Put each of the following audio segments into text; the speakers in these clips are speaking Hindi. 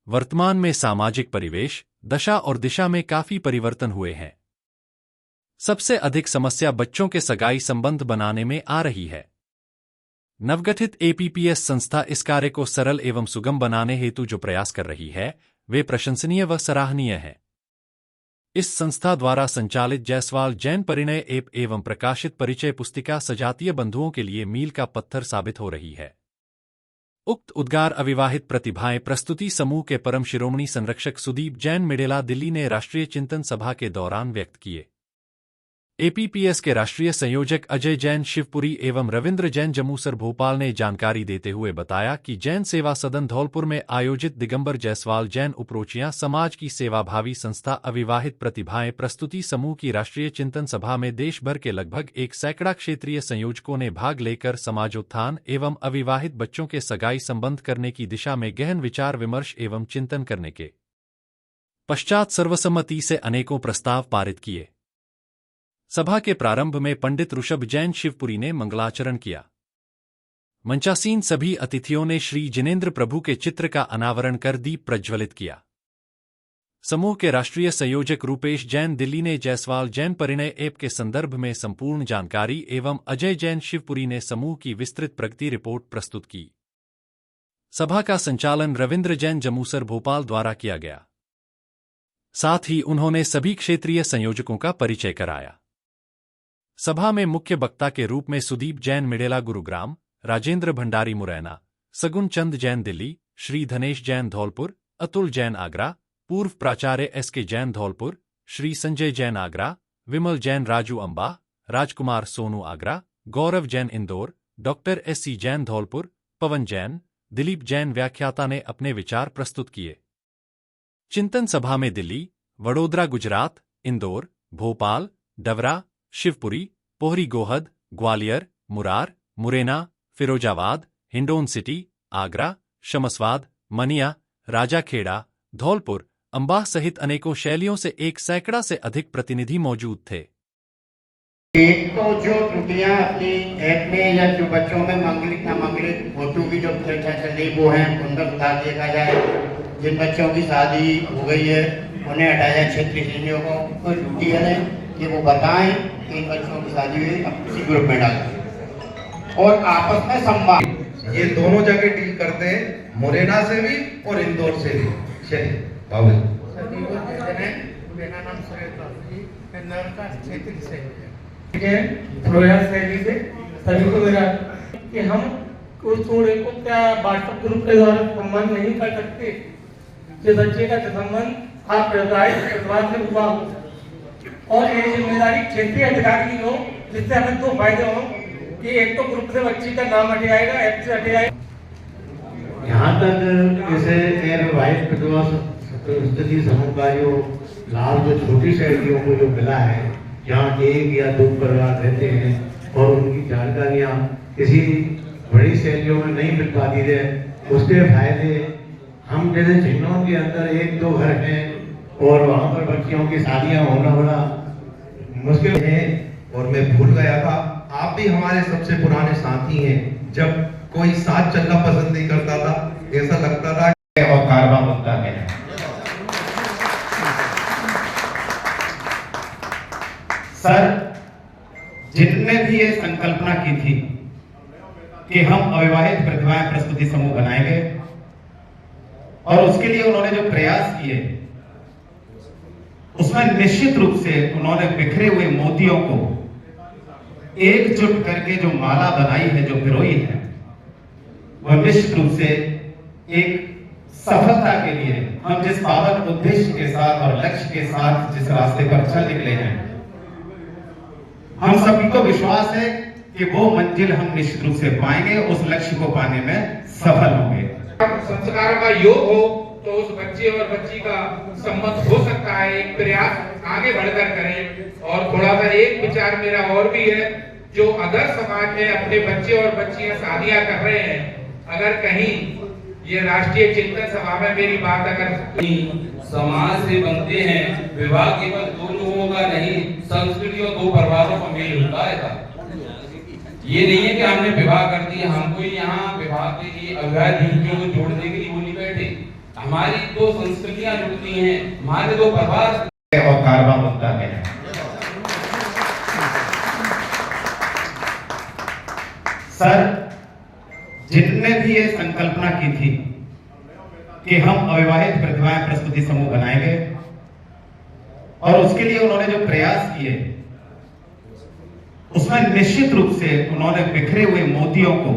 वर्तमान में सामाजिक परिवेश, दशा और दिशा में काफी परिवर्तन हुए हैं। सबसे अधिक समस्या बच्चों के सगाई संबंध बनाने में आ रही है। नवगठित एपीपीएस संस्था इस कार्य को सरल एवं सुगम बनाने हेतु जो प्रयास कर रही है, वे प्रशंसनीय व सराहनीय हैं। इस संस्था द्वारा संचालित जायसवाल जैन परिणय ऐप एवं प्रकाशित परिचय पुस्तिका सजातीय बंधुओं के लिए मील का पत्थर साबित हो रही है। उक्त उद्गार अविवाहित प्रतिभाएं प्रस्तुति समूह के परम शिरोमणि संरक्षक सुदीप जैन मिडेला दिल्ली ने राष्ट्रीय चिंतन सभा के दौरान व्यक्त किए। एपीपीएस के राष्ट्रीय संयोजक अजय जैन शिवपुरी एवं रविंद्र जैन जमूसर भोपाल ने जानकारी देते हुए बताया कि जैन सेवा सदन धौलपुर में आयोजित दिगंबर जायसवाल जैन उपरोचियां समाज की सेवाभावी संस्था अविवाहित प्रतिभाएं प्रस्तुति समूह की राष्ट्रीय चिंतन सभा में देश भर के लगभग 100 क्षेत्रीय संयोजकों ने भाग लेकर समाजोत्थान एवं अविवाहित बच्चों के सगाई संबंध करने की दिशा में गहन विचार विमर्श एवं चिंतन करने के पश्चात सर्वसम्मति से अनेकों प्रस्ताव पारित किए। सभा के प्रारंभ में पंडित ऋषभ जैन शिवपुरी ने मंगलाचरण किया। मंचासीन सभी अतिथियों ने श्री जिनेंद्र प्रभु के चित्र का अनावरण कर दीप प्रज्वलित किया। समूह के राष्ट्रीय संयोजक रूपेश जैन दिल्ली ने जायसवाल जैन परिणय ऐप के संदर्भ में संपूर्ण जानकारी एवं अजय जैन शिवपुरी ने समूह की विस्तृत प्रगति रिपोर्ट प्रस्तुत की। सभा का संचालन रविंद्र जैन जमूसर भोपाल द्वारा किया गया। साथ ही उन्होंने सभी क्षेत्रीय संयोजकों का परिचय कराया। सभा में मुख्य वक्ता के रूप में सुदीप जैन मिडेला गुरुग्राम, राजेंद्र भंडारी मुरैना, सगुन चंद जैन दिल्ली, श्री धनेश जैन धौलपुर, अतुल जैन आगरा, पूर्व प्राचार्य एसके जैन धौलपुर, श्री संजय जैन आगरा, विमल जैन राजू अंबा, राजकुमार सोनू आगरा, गौरव जैन इंदौर, डॉक्टर एससी जैन धौलपुर, पवन जैन, दिलीप जैन व्याख्याता ने अपने विचार प्रस्तुत किए। चिंतन सभा में दिल्ली, वडोदरा गुजरात, इंदौर, भोपाल, डवरा, शिवपुरी, पोहरी गोहद, ग्वालियर, मुरार, मुरैना, फिरोजाबाद, हिंडोन सिटी, आगरा, शमसवाद, मनिया, राजाखेड़ा, धौलपुर, अंबाह सहित अनेकों शैलियों से 100 से अधिक प्रतिनिधि मौजूद थे। एक तो जो त्रुटियां अपनी ऐप में या जो बच्चों में मंगलिक नामंगलिक फोटो की जो चर्चा चल रही वो है, उनका सुधार देखा जाए। जिन बच्चों की शादी हो गई है उन्हें हटाया, क्षेत्रीय संयोजकों को ड्यूटी है कि वो बताएं कि इन बच्चों की शादी हुई अब किसी ग्रुप में डालें और आपस में संवाद। ये दोनों जगह डील करते हैं, मुरैना से भी और इंदौर से भी। चलिए बाबू शैली से सभी को मेरा कि हम उस थोड़े को क्या व्हाट्सएप ग्रुप के द्वारा संबंध नहीं कर सकते। जो बच्चे का संबंध आप व्यवसायिक से हुआ और ये जिम्मेदारी क्षेत्रीय अधिकारी की हो, जिससे हमें दो फायदे हो कि एक तो ग्रुप से बच्ची का नाम हटे आएगा, ऐप से हटे आएगा। यहाँ तक जैसे अविवाहित विधवा स्थिति समूह लाभ जो छोटी शहरियों को जो मिला है, जहाँ 1 या 2 परिवार रहते हैं और उनकी जानकारियाँ किसी बड़ी शैलियों में नहीं मिल पाती है, उसके फायदे हम जैसे चिन्हों के अंदर 1-2 घर हैं और वहाँ पर बच्चियों की शादियाँ होना बड़ा मुश्किल है। और मैं भूल गया था, आप भी हमारे सबसे पुराने साथी हैं। जब कोई साथ चलना पसंद नहीं करता था, ऐसा लगता था और कारवा बनता है। सर, जिनने भी ये संकल्पना की थी कि हम अविवाहित प्रतिभाएं प्रस्तुति समूह बनाएंगे और उसके लिए उन्होंने जो प्रयास किए, उसमें निश्चित रूप से उन्होंने बिखरे हुए मोतियों को एकजुट करके जो माला बनाई है, जो पिरोई है, वह निश्चित रूप से एक सफलता के लिए हम जिस पावन उद्देश्य के साथ और लक्ष्य के साथ जिस रास्ते पर चल निकले हैं, हम सभी को विश्वास है कि वो मंजिल हम निश्चित रूप से पाएंगे, उस लक्ष्य को पाने में सफल होंगे। संस्कारों का योग हो तो उस बच्चे और बच्ची का संबंध हो सकता है। एक प्रयास आगे बढ़कर करें। और थोड़ा सा एक विचार मेरा और भी है, जो अगर समाज में अपने बच्चे और बच्चियां शादियां कर रहे हैं, अगर कहीं ये राष्ट्रीय चिंतन सभा में मेरी बात अगर समाज से बनते हैं, विवाह केवल 2 लोगों का नहीं, संस्कृति और 2 परिवारों का मेल होता है। ये नहीं है कि हमने विवाह कर दिया, हमको यहाँ विवाह के लिए अविवाहित युवतियों को जोड़ने के लिए बोली बैठे। हमारी दो संस्कृतियां जुड़ती हैं, हमारे दो परिवार और कारवा मुद्दा में है। सर, जिनने भी ये संकल्पना की थी कि हम अविवाहित प्रतिभाएं प्रस्तुति समूह बनाएंगे और उसके लिए उन्होंने जो प्रयास किए उसमें निश्चित रूप से उन्होंने बिखरे हुए मोतियों को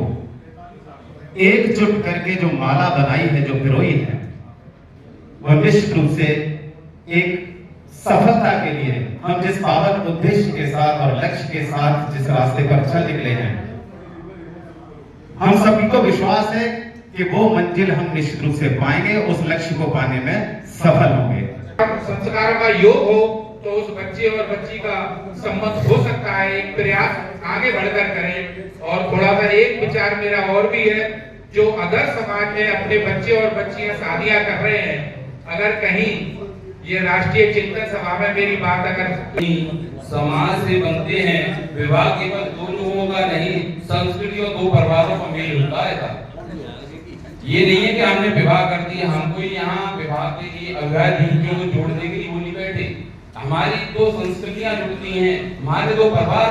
एकजुट करके जो माला बनाई है, जो पिरोई है, वह निश्चित रूप से एक सफलता के लिए हम जिस पावन उद्देश्य के साथ और लक्ष्य के साथ जिस रास्ते पर चल निकले हैं, हम सभी को विश्वास है कि वो मंजिल हम निश्चित रूप से पाएंगे, उस लक्ष्य को पाने में सफल होंगे। संस्कार का योग हो तो उस बच्चे और बच्ची का संबंध हो सकता है। एक प्रयास आगे बढ़कर करें। और थोड़ा सा एक विचार मेरा और भी है, जो अगर समाज में अपने बच्चे और बच्चियां शादियां कर रहे हैं, अगर कहीं ये राष्ट्रीय चिंतन सभा में मेरी बात अगर समाज से बनते हैं, विवाह केवल दो लोगों का नहीं, संस्कृति और दो परिवारों का मेल होता है। ये नहीं है कि हमने विवाह कर दिया, हमको यहाँ विवाह के लिए अविवाहित युवतियों को जोड़ने के लिए वो नहीं बैठे। हमारी दो संस्कृतियां जुड़ती हैं, हमारे दो परिवार